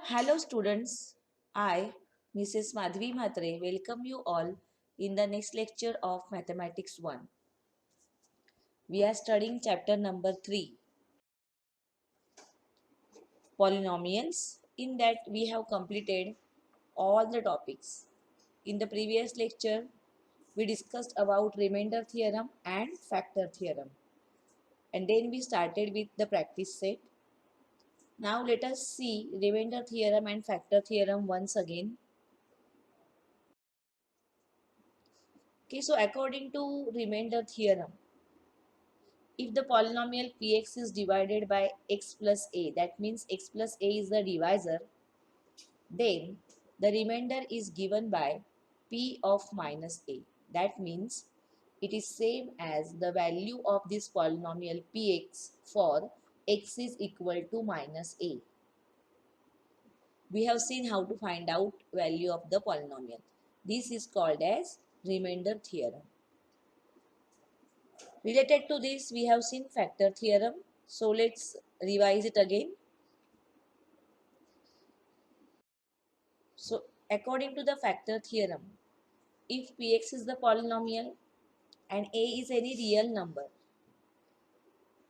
Hello students, I, Mrs. Madhvi Mhatre, welcome you all in the next lecture of Mathematics 1. We are studying chapter number 3, Polynomials. In that we have completed all the topics. In the previous lecture, we discussed about remainder theorem and factor theorem. And then we started with the practice set. Now let us see remainder theorem and factor theorem once again. Okay, so according to remainder theorem, if the polynomial px is divided by x plus a, that means x plus a is the divisor, then the remainder is given by p of minus a. That means it is same as the value of this polynomial px for x is equal to minus a. We have seen how to find out value of the polynomial. This is called as remainder theorem. Related to this, we have seen factor theorem. So let's revise it again. So according to the factor theorem, if px is the polynomial and a is any real number,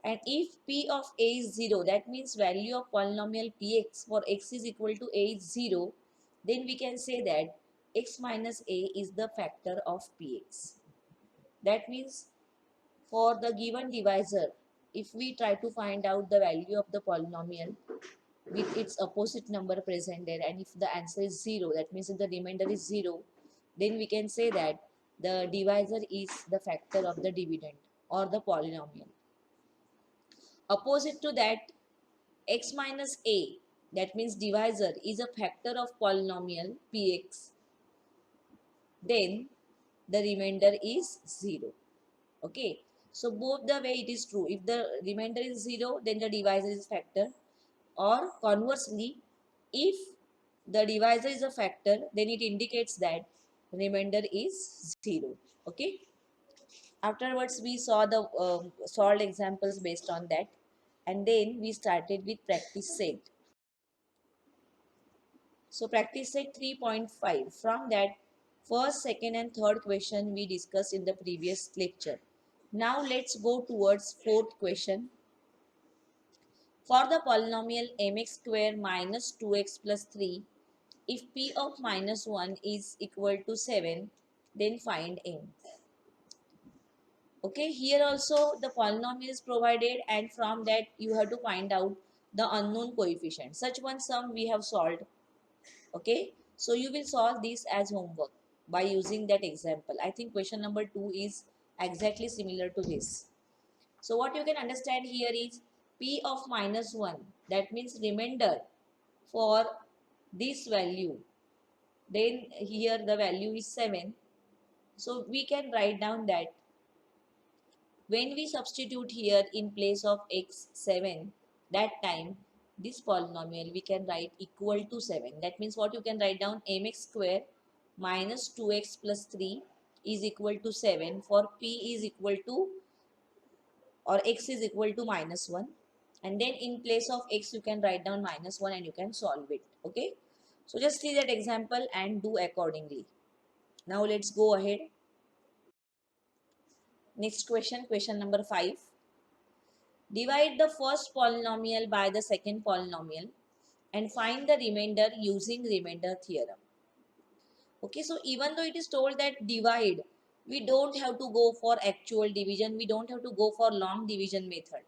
and if p of a is 0, that means value of polynomial px for x is equal to a is 0, then we can say that x minus a is the factor of px. That means for the given divisor, if we try to find out the value of the polynomial with its opposite number present there, and if the answer is 0, that means if the remainder is 0, then we can say that the divisor is the factor of the dividend or the polynomial. Opposite to that, x minus a, that means divisor, is a factor of polynomial px, then the remainder is 0. Okay, so both the way it is true. If the remainder is 0, then the divisor is factor, or conversely, if the divisor is a factor, then it indicates that remainder is 0. Okay, afterwards we saw the solved examples based on that, and then we started with practice set. So practice set 3.5, from that first, second and third question we discussed in the previous lecture. Now let's go towards fourth question. For the polynomial mx square minus 2x plus 3, if p of minus 1 is equal to 7, then find m. Okay, here also the polynomial is provided, and from that you have to find out the unknown coefficient. Such one sum we have solved. Okay, so you will solve this as homework by using that example. I think question number 2 is exactly similar to this. So what you can understand here is p of minus 1, that means remainder for this value, then here the value is 7. So we can write down that when we substitute here in place of x 7, that time this polynomial we can write equal to 7. That means what you can write down, mx square minus 2x plus 3 is equal to 7 for p is equal to, or x is equal to minus 1, and then in place of x you can write down minus 1 and you can solve it. Okay, so just see that example and do accordingly. Now let's go ahead. Next question, question number 5. Divide the first polynomial by the second polynomial and find the remainder using remainder theorem. Okay, so even though it is told that divide, we don't have to go for actual division, we don't have to go for long division method.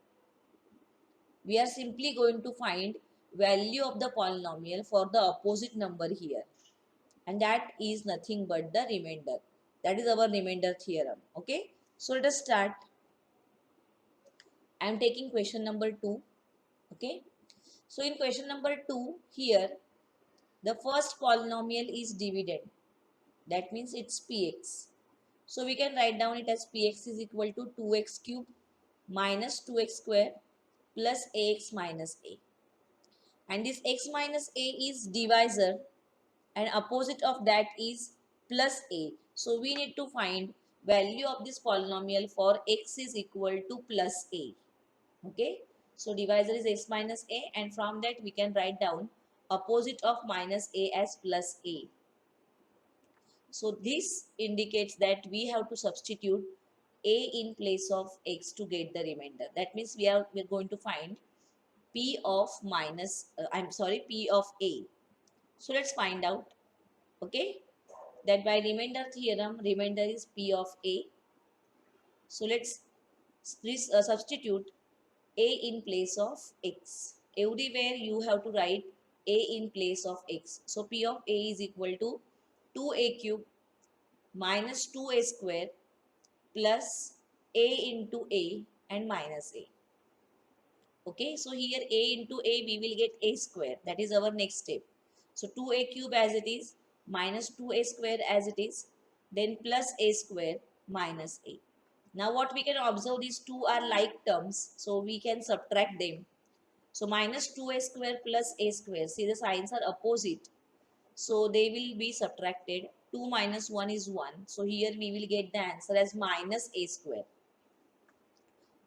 We are simply going to find value of the polynomial for the opposite number here, and that is nothing but the remainder. That is our remainder theorem. Okay, so let us start. I am taking question number 2. Okay, so in question number 2 here, the first polynomial is divided, that means it's px. So we can write down it as px is equal to 2x cube minus 2x square plus ax minus a, and this x minus a is divisor and opposite of that is plus a. So we need to find value of this polynomial for x is equal to plus a. Okay, so divisor is x minus a, and from that we can write down opposite of minus a as plus a. So this indicates that we have to substitute a in place of x to get the remainder. That means we're going to find p of p of a. So let's find out, okay, that by remainder theorem, remainder is p of a. So let's substitute a in place of x. Everywhere you have to write a in place of x. So p of a is equal to 2a cube minus 2a square plus a into a and minus a. Okay, so here a into a we will get a square. That is our next step. So 2a cube as it is, minus 2a square as it is, then plus a square minus a. Now what we can observe, these two are like terms, so we can subtract them. So minus 2a square plus a square, see the signs are opposite, so they will be subtracted. 2 minus 1 is 1, so here we will get the answer as minus a square.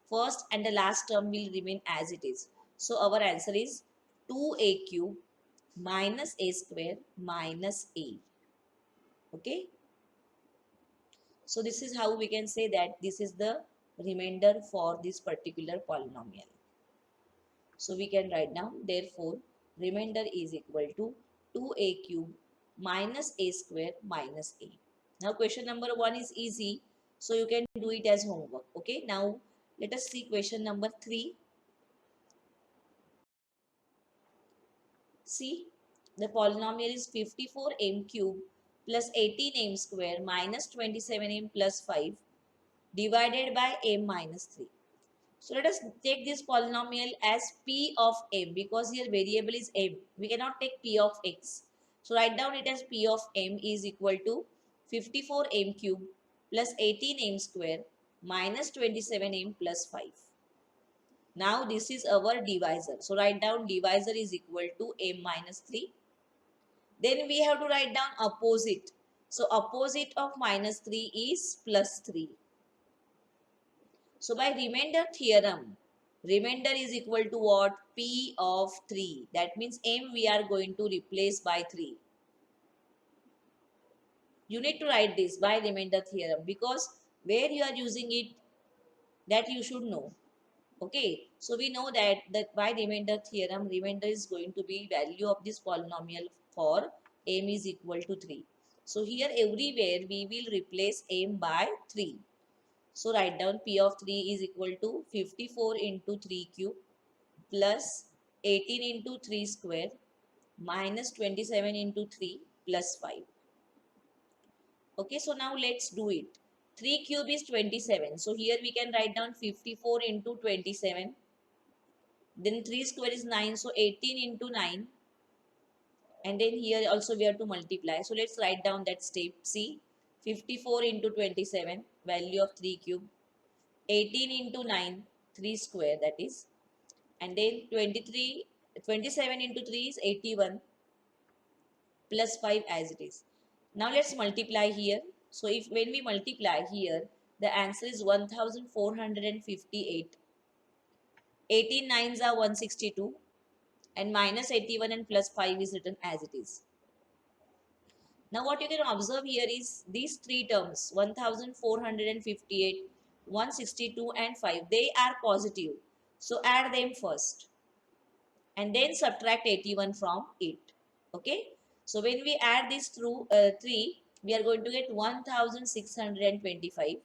First and the last term will remain as it is. So our answer is 2a cube minus a square minus a. Okay. So this is how we can say that this is the remainder for this particular polynomial. So we can write down, therefore remainder is equal to 2a cube minus a square minus a. Now question number 1 is easy, so you can do it as homework. Okay. Now let us see question number 3. See, the polynomial is 54m cube plus 18m square minus 27m plus 5 divided by m minus 3. So let us take this polynomial as p of m, because here variable is m. We cannot take p of x. So write down it as p of m is equal to 54m cube plus 18m square minus 27m plus 5. Now this is our divisor. So write down divisor is equal to m minus 3. Then we have to write down opposite. So opposite of minus 3 is plus 3. So by remainder theorem, remainder is equal to what? P of 3. That means m we are going to replace by 3. You need to write this by remainder theorem, because where you are using it, that you should know. Okay, so we know that by remainder theorem, remainder is going to be value of this polynomial for m is equal to 3. So here everywhere we will replace m by 3. So write down p of 3 is equal to 54 into 3 cube plus 18 into 3 square minus 27 into 3 plus 5. Okay, so now let's do it. 3 cube is 27. So here we can write down 54 into 27. Then 3 square is 9. So 18 into 9. And then here also we have to multiply. So let's write down that step. See, 54 into 27, value of 3 cube. 18 into 9, 3 square that is. And then 27 into 3 is 81 plus 5 as it is. Now let's multiply here. So if when we multiply here, the answer is 1458. 18 nines are 162 and minus 81 and plus 5 is written as it is. Now what you can observe here is these three terms 1458, 162 and 5, they are positive. So add them first and then subtract 81 from it. Okay. So when we add these through 3, we are going to get 1625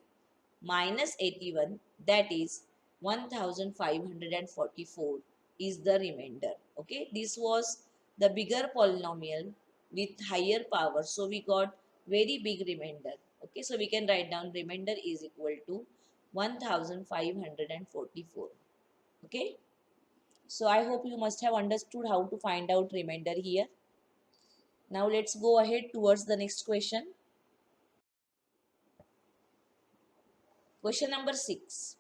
minus 81, that is 1544 is the remainder. Okay. This was the bigger polynomial with higher power. So we got very big remainder. Okay. So we can write down remainder is equal to 1544. Okay. So I hope you must have understood how to find out remainder here. Now let's go ahead towards the next question. Question number 6.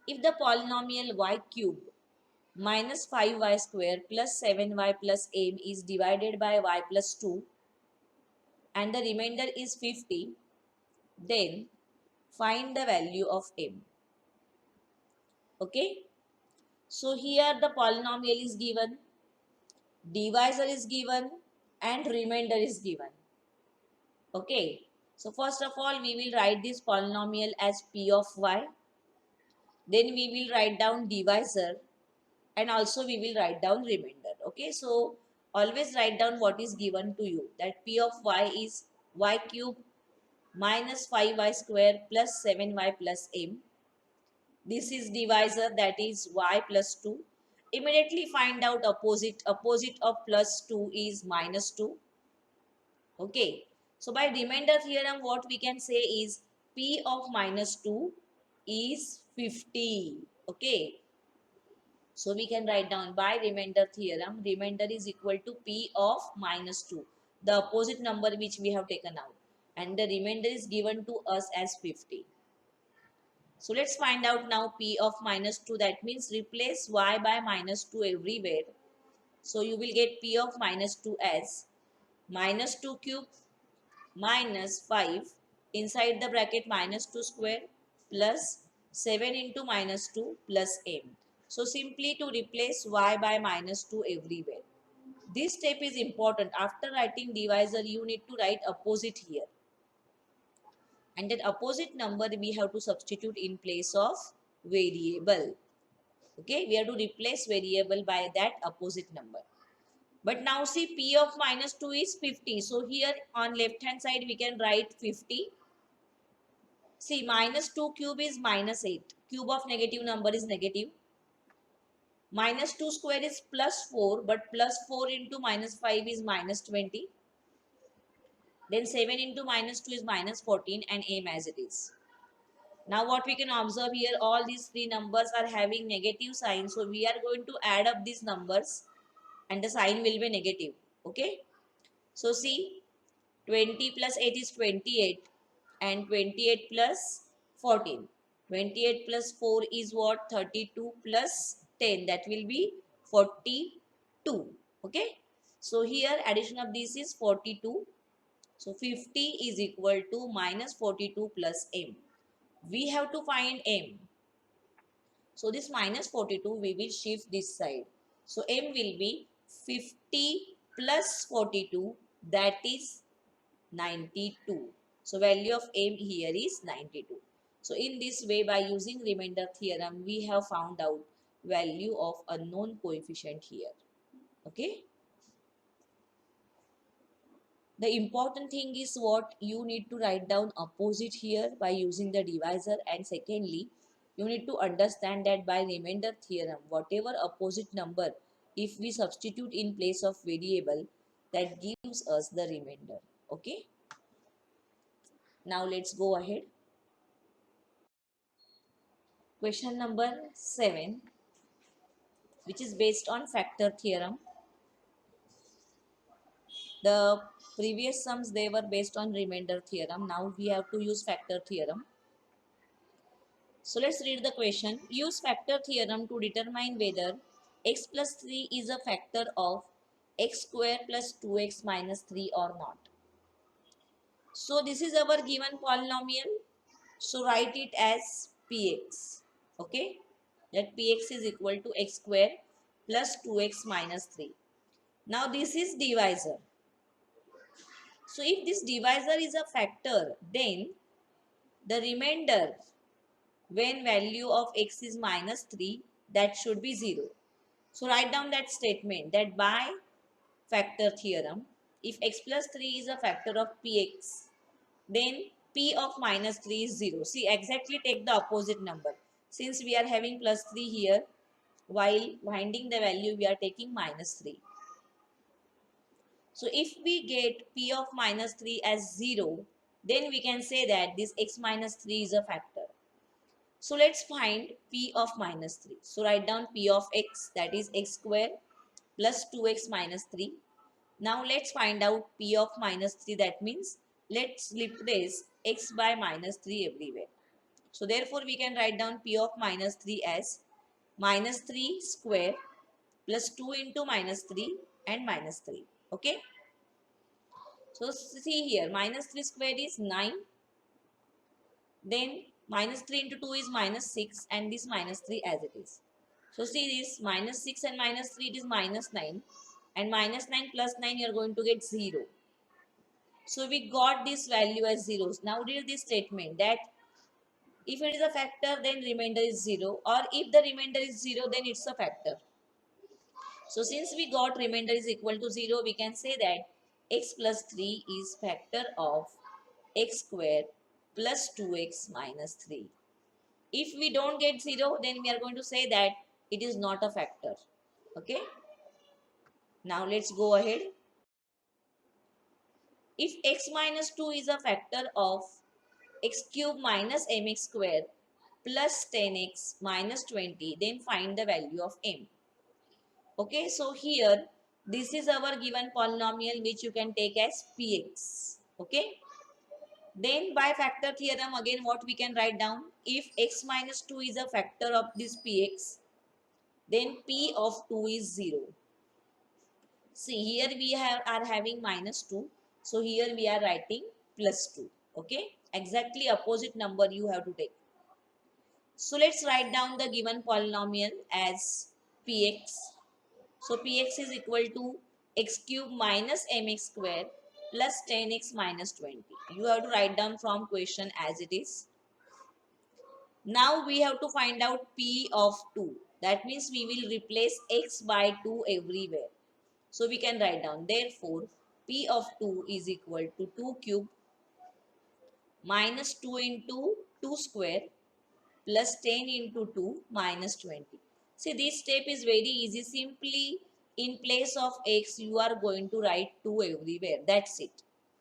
If the polynomial y cube minus 5y square plus 7y plus m is divided by y plus 2 and the remainder is 50, then find the value of m. Okay. So here the polynomial is given. divisor is given, and remainder is given. Okay, so first of all we will write this polynomial as p of y, then we will write down divisor, and also we will write down remainder. Okay, so always write down what is given to you, that p of y is y cube minus 5y square plus 7y plus m. This is divisor, that is y plus 2. Immediately find out opposite. Opposite of plus 2 is minus 2. Okay. So by remainder theorem, what we can say is p of minus 2 is 50. Okay. So we can write down by remainder theorem, remainder is equal to p of minus 2, the opposite number which we have taken out. And the remainder is given to us as 50. So let's find out now p of minus 2. That means replace y by minus 2 everywhere. So you will get p of minus 2 as minus 2 cube minus 5 inside the bracket minus 2 square plus 7 into minus 2 plus m. So simply to replace y by minus 2 everywhere. This step is important. After writing divisor, you need to write opposite here. And that opposite number we have to substitute in place of variable. Okay, we have to replace variable by that opposite number. But now see, p of minus 2 is 50. So here on left hand side we can write 50. See, minus 2 cube is minus 8. Cube of negative number is negative. Minus 2 square is plus 4. But plus 4 into minus 5 is minus 20. Then 7 into minus 2 is minus 14, and m as it is. Now what we can observe here, all these three numbers are having negative sign. So we are going to add up these numbers and the sign will be negative. Okay. So see, 20 plus 8 is 28, and 28 plus 14. 28 plus 4 is what? 32 plus 10. That will be 42. Okay. So here addition of this is 42. So 50 is equal to minus 42 plus m. We have to find m. So this minus 42 we will shift this side. So m will be 50 plus 42, that is 92. So value of m here is 92. So in this way, by using remainder theorem, we have found out value of unknown coefficient here. Okay. The important thing is what you need to write down opposite here by using the divisor, and secondly you need to understand that by remainder theorem, whatever opposite number, if we substitute in place of variable, that gives us the remainder. Okay. Now let's go ahead. Question number 7, which is based on factor theorem. The previous sums, they were based on remainder theorem. Now we have to use factor theorem. So let's read the question. Use factor theorem to determine whether x plus 3 is a factor of x square plus 2x minus 3 or not. So this is our given polynomial. So write it as px. Okay. That px is equal to x square plus 2x minus 3. Now this is divisor. So if this divisor is a factor, then the remainder when value of x is minus 3, that should be 0. So write down that statement, that by factor theorem, if x plus 3 is a factor of px, then p of minus 3 is 0. See, exactly take the opposite number. Since we are having plus 3 here, while finding the value we are taking minus 3. So if we get p of minus 3 as 0, then we can say that this x minus 3 is a factor. So let's find p of minus 3. So write down p of x, that is x square plus 2x minus 3. Now let's find out p of minus 3. That means let's replace x by minus 3 everywhere. So therefore we can write down p of minus 3 as minus 3 square plus 2 into minus 3 and minus 3. Okay. So see here, minus 3 square is 9. Then minus 3 into 2 is minus 6, and this minus 3 as it is. So see this minus 6 and minus 3, it is minus 9. and minus 9 plus 9 you are going to get 0. So we got this value as zeros. Now read this statement that if it is a factor then remainder is 0, or if the remainder is 0 then it's a factor. So since we got remainder is equal to 0, we can say that x plus 3 is factor of x square plus 2x minus 3. If we don't get 0, then we are going to say that it is not a factor. Okay. Now let's go ahead. If x minus 2 is a factor of x cube minus mx square plus 10x minus 20, then find the value of m. Okay, so here this is our given polynomial which you can take as px. Okay, then by factor theorem again what we can write down, if x minus 2 is a factor of this px, then p of 2 is 0. See, here we are having minus 2, so here we are writing plus 2. Okay, exactly opposite number you have to take. So let's write down the given polynomial as px. So px is equal to x cube minus mx square plus 10x minus 20. You have to write down from question as it is. Now we have to find out p of 2. That means we will replace x by 2 everywhere. So we can write down, therefore p of 2 is equal to 2 cube minus 2 into 2 square plus 10 into 2 minus 20. See, this step is very easy. Simply in place of x you are going to write 2 everywhere. That's it.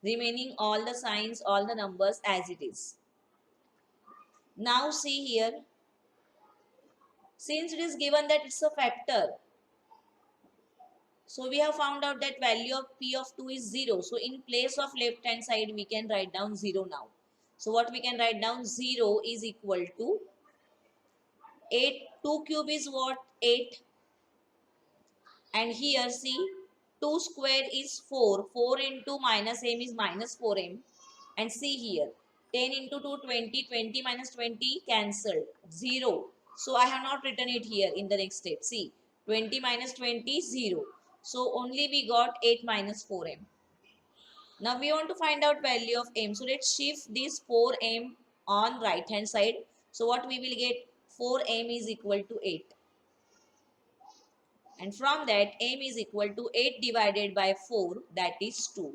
Remaining all the signs, all the numbers as it is. Now see here, since it is given that it's a factor, so we have found out that value of p of 2 is 0. So in place of left hand side we can write down 0 now. So what we can write down, 0 is equal to 8. 2 cube is what? 8. And here see, 2 square is 4. 4 into minus m is minus 4m. And see here, 10 into 2, 20. 20 minus 20 cancelled. 0. So I have not written it here in the next step. See, 20 minus 20, 0. So only we got 8 minus 4m. Now we want to find out value of m. So let's shift this 4m on right hand side. So what we will get, 4m is equal to 8. And from that m is equal to 8 divided by 4, that is 2.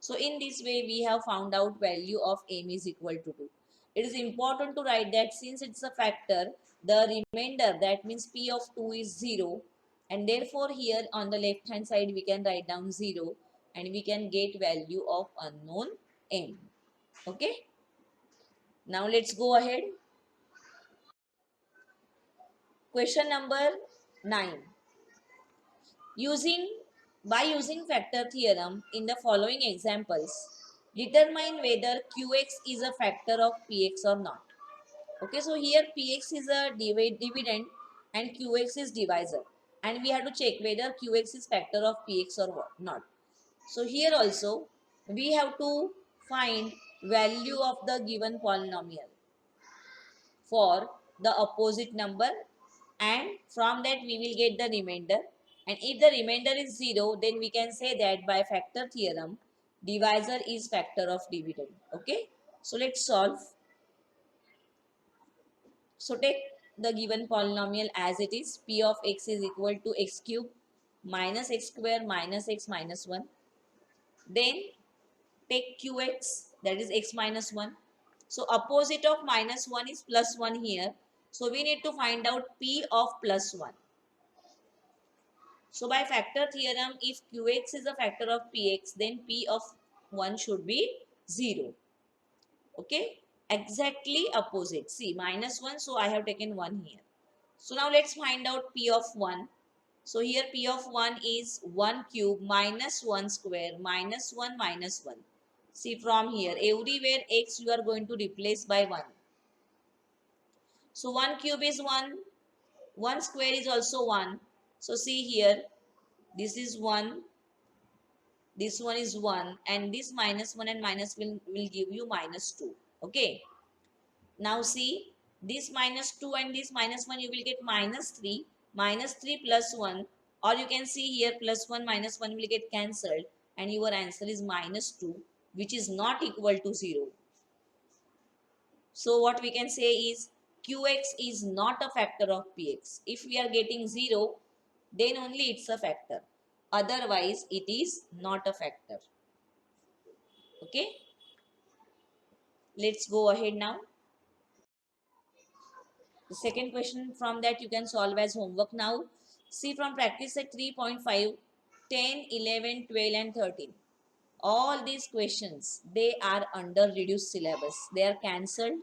So in this way we have found out value of m is equal to 2. It is important to write that since it's a factor, the remainder, that means p of 2 is 0, and therefore here on the left hand side we can write down 0 and we can get value of unknown m. Okay, now let's go ahead. Question number 9. By using factor theorem in the following examples, determine whether qx is a factor of px or not. Okay, so here px is a dividend and qx is divisor, and we have to check whether qx is factor of px or what not. So here also we have to find value of the given polynomial for the opposite number, and from that we will get the remainder, and if the remainder is 0 then we can say that by factor theorem divisor is factor of dividend. Okay, so let's solve. So take the given polynomial as it is. P of x is equal to x cube minus x square minus x minus 1. Then take qx, that is x minus 1. So opposite of minus 1 is plus 1 here. So we need to find out p of plus 1. So by factor theorem, if qx is a factor of px, then p of 1 should be 0. Okay, exactly opposite. See, minus 1, so I have taken 1 here. So now let's find out p of 1. So here p of 1 is 1 cube minus 1 square minus 1 minus 1. See, from here, everywhere x you are going to replace by 1. So 1 cube is 1, 1 square is also 1. So see here, this is 1, this one is 1, and this minus 1 and minus will give you minus 2. Okay. Now see, this minus 2 and this minus 1 you will get minus 3. Minus 3 plus 1 Or you can see here plus 1 minus 1 will get cancelled and your answer is minus 2, which is not equal to 0. So what we can say is qx is not a factor of px. If we are getting 0, then only it's a factor. Otherwise, it is not a factor. Okay. Let's go ahead now. The second question from that you can solve as homework now. See from practice at 3.5, 10, 11, 12 and 13. All these questions, they are under reduced syllabus. They are cancelled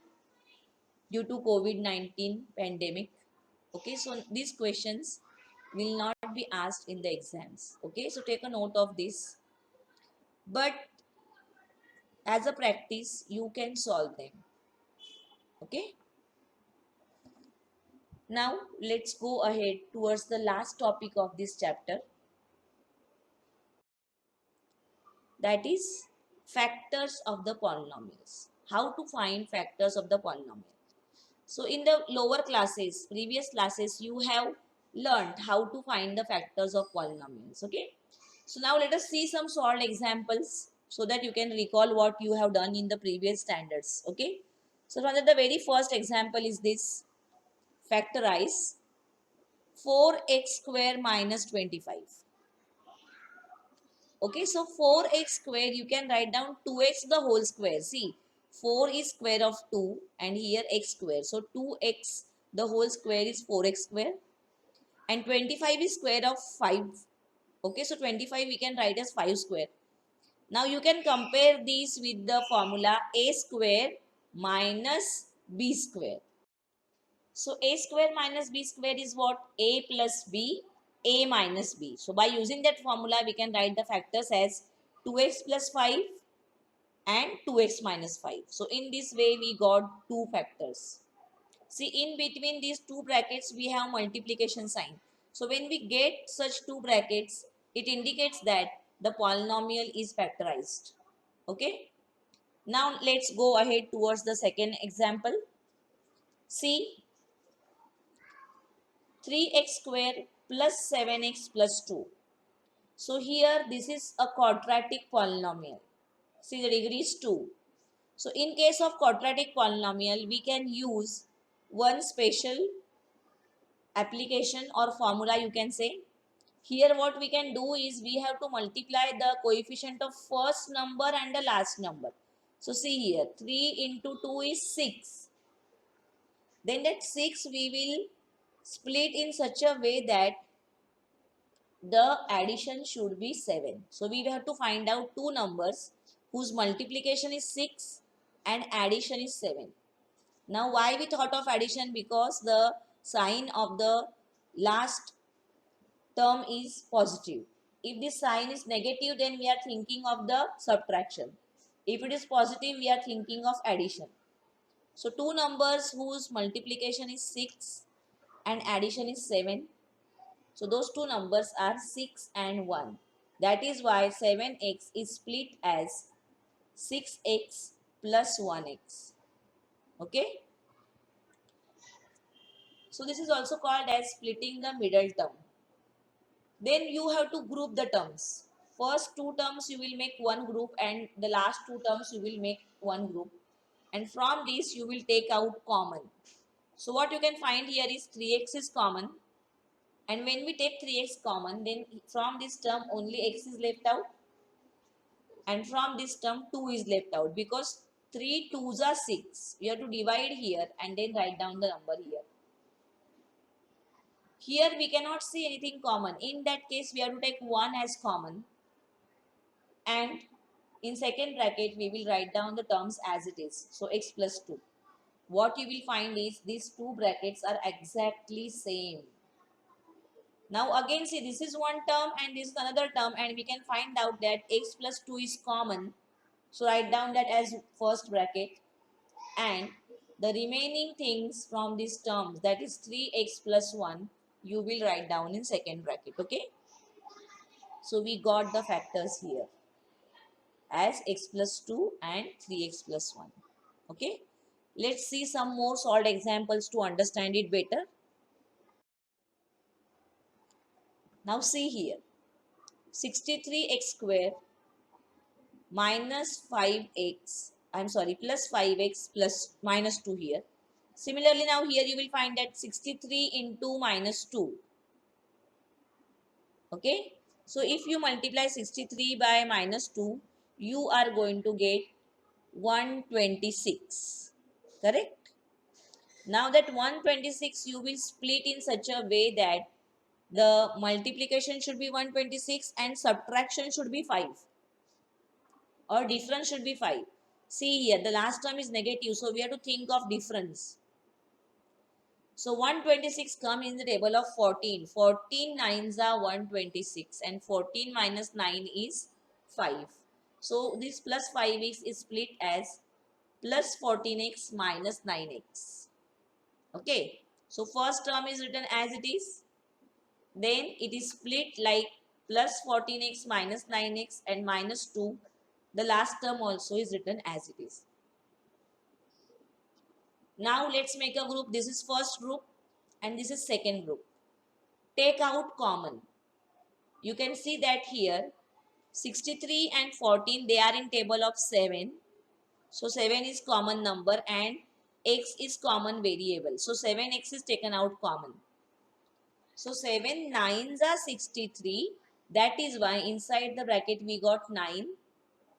due to COVID-19 pandemic. Okay, so these questions will not be asked in the exams. Okay, so take a note of this. But as a practice, you can solve them. Okay. Now let's go ahead towards the last topic of this chapter, that is factors of the polynomials. How to find factors of the polynomial. So in the lower classes, previous classes, you have learned how to find the factors of polynomials. Okay. So now let us see some solved examples so that you can recall what you have done in the previous standards. Okay. So from the very first example is this: factorize 4x square minus 25. Okay, so 4x square you can write down 2x the whole square. See, 4 is square of 2 and here x square. So 2x the whole square is 4x square and 25 is square of 5. Okay, so 25 we can write as 5 square. Now you can compare these with the formula a square minus b square. So a square minus b square is what? A plus b, a minus b. So by using that formula, we can write the factors as 2x plus 5 and 2x minus 5. So in this way, we got two factors. See, in between these two brackets, we have multiplication sign. So when we get such two brackets, it indicates that the polynomial is factorized. Okay. Now let's go ahead towards the second example. See, 3x square plus 7x plus 2. So here this is a quadratic polynomial. See, the degree is 2. So in case of quadratic polynomial, we can use one special application or formula, you can say. Here what we can do is we have to multiply the coefficient of first number and the last number. So see here, 3 into 2 is 6. Then that 6 we will split in such a way that the addition should be 7. So we have to find out two numbers whose multiplication is 6 and addition is 7. Now why we thought of addition? Because the sign of the last term is positive. If this sign is negative, then we are thinking of the subtraction. If it is positive, we are thinking of addition. So two numbers whose multiplication is 6 and addition is 7. So those two numbers are 6 and 1. That is why 7x is split as 6x plus 1x. Okay. So this is also called as splitting the middle term. Then you have to group the terms. First two terms you will make one group and the last two terms you will make one group. And from this you will take out common. So what you can find here is 3x is common. And when we take 3x common, then from this term only x is left out. And from this term 2 is left out because 3 2s are 6. You have to divide here and then write down the number here. Here we cannot see anything common. In that case, we have to take 1 as common. And in second bracket, we will write down the terms as it is. So x plus 2. What you will find is these two brackets are exactly same. Now again see, this is one term and this is another term and we can find out that x plus 2 is common. So write down that as first bracket and the remaining things from these terms, that is 3x plus 1, you will write down in second bracket. Okay. So we got the factors here as x plus 2 and 3x plus 1. Okay. Let's see some more solved examples to understand it better. Now see here, 63x square minus 5x, I'm sorry, plus 5x plus minus 2 here. Similarly, now here you will find that 63 into minus 2. Okay. So if you multiply 63 by minus 2, you are going to get 126. Correct? Now that 126 you will split in such a way that the multiplication should be 126 and subtraction should be 5, or difference should be 5. See here, the last term is negative, so we have to think of difference. So 126 come in the table of 14. 14 nines are 126 and 14 minus 9 is 5. So this plus 5x is split as plus 14x minus 9x. Okay. So first term is written as it is. Then it is split like plus 14x minus 9x and minus 2. The last term also is written as it is. Now let's make a group. This is first group and this is second group. Take out common. You can see that here 63 and 14 they are in table of 7. So 7 is common number and x is common variable. So 7x is taken out common. So 7 nines are 63. That is why inside the bracket we got 9,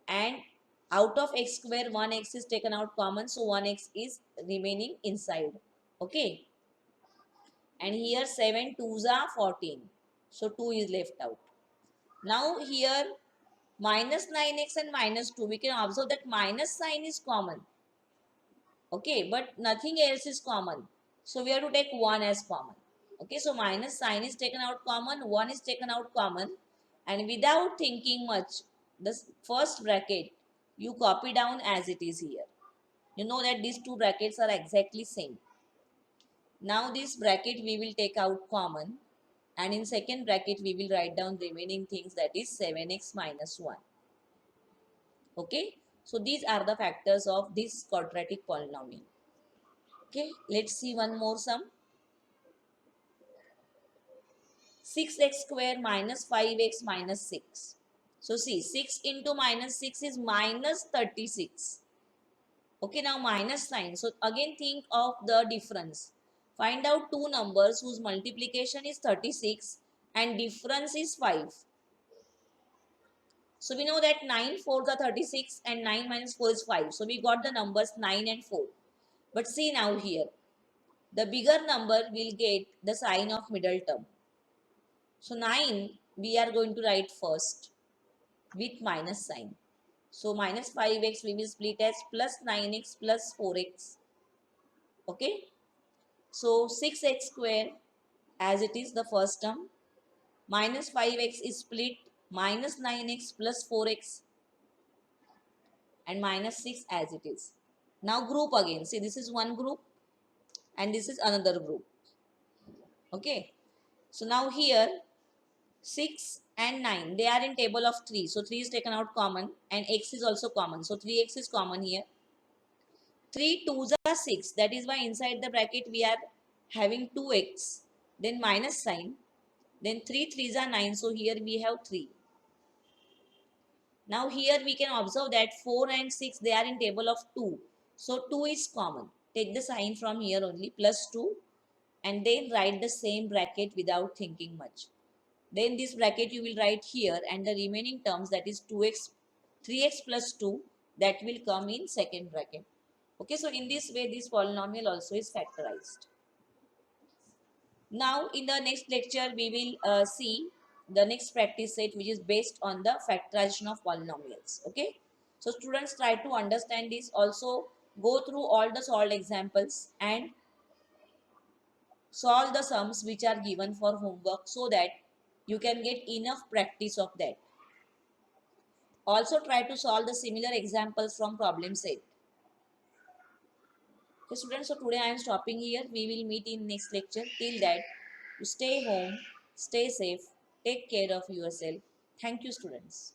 and out of x square 1x is taken out common. So 1x is remaining inside. Okay. And here 7 twos are 14. So 2 is left out. Now here minus 9x and minus 2, we can observe that minus sign is common. Okay, but nothing else is common. So we have to take 1 as common. Okay, so minus sign is taken out common, 1 is taken out common, and without thinking much, the first bracket you copy down as it is here. You know that these two brackets are exactly same. Now this bracket we will take out common, and in second bracket we will write down remaining things, that is 7x minus 1. Okay, so these are the factors of this quadratic polynomial. Okay, let's see one more sum. 6x square minus 5x minus 6. So see, 6 into minus 6 is minus 36. Okay, now minus sign. So again think of the difference. Find out two numbers whose multiplication is 36 and difference is 5. So we know that 9 fours are 36 and 9 minus 4 is 5. So we got the numbers 9 and 4. But see now here, the bigger number will get the sign of middle term. So 9 we are going to write first with minus sign. So minus 5x we will split as plus 9x plus 4x. Okay. So 6x square as it is the first term. Minus 5x is split minus 9x plus 4x and minus 6 as it is. Now group again. See, this is one group and this is another group. Okay. So now here 6 and 9 they are in table of 3. So 3 is taken out common and x is also common. So 3x is common here. 3 twos are 6. That is why inside the bracket we are having 2x. Then minus sign. Then 3 threes are 9. So here we have 3. Now here we can observe that 4 and 6 they are in table of 2. So 2 is common. Take the sign from here only, plus 2, and then write the same bracket without thinking much. Then this bracket you will write here and the remaining terms, that is 2x, 3x plus 2, that will come in second bracket. Okay, so in this way this polynomial also is factorized. Now in the next lecture we will see the next practice set, which is based on the factorization of polynomials. Okay, so students, try to understand this. Also go through all the solved examples and solve the sums which are given for homework, so that you can get enough practice of that. Also try to solve the similar examples from problem set. Okay students, so today I am stopping here. We will meet in next lecture. Till that, you stay home, stay safe, take care of yourself. Thank you students.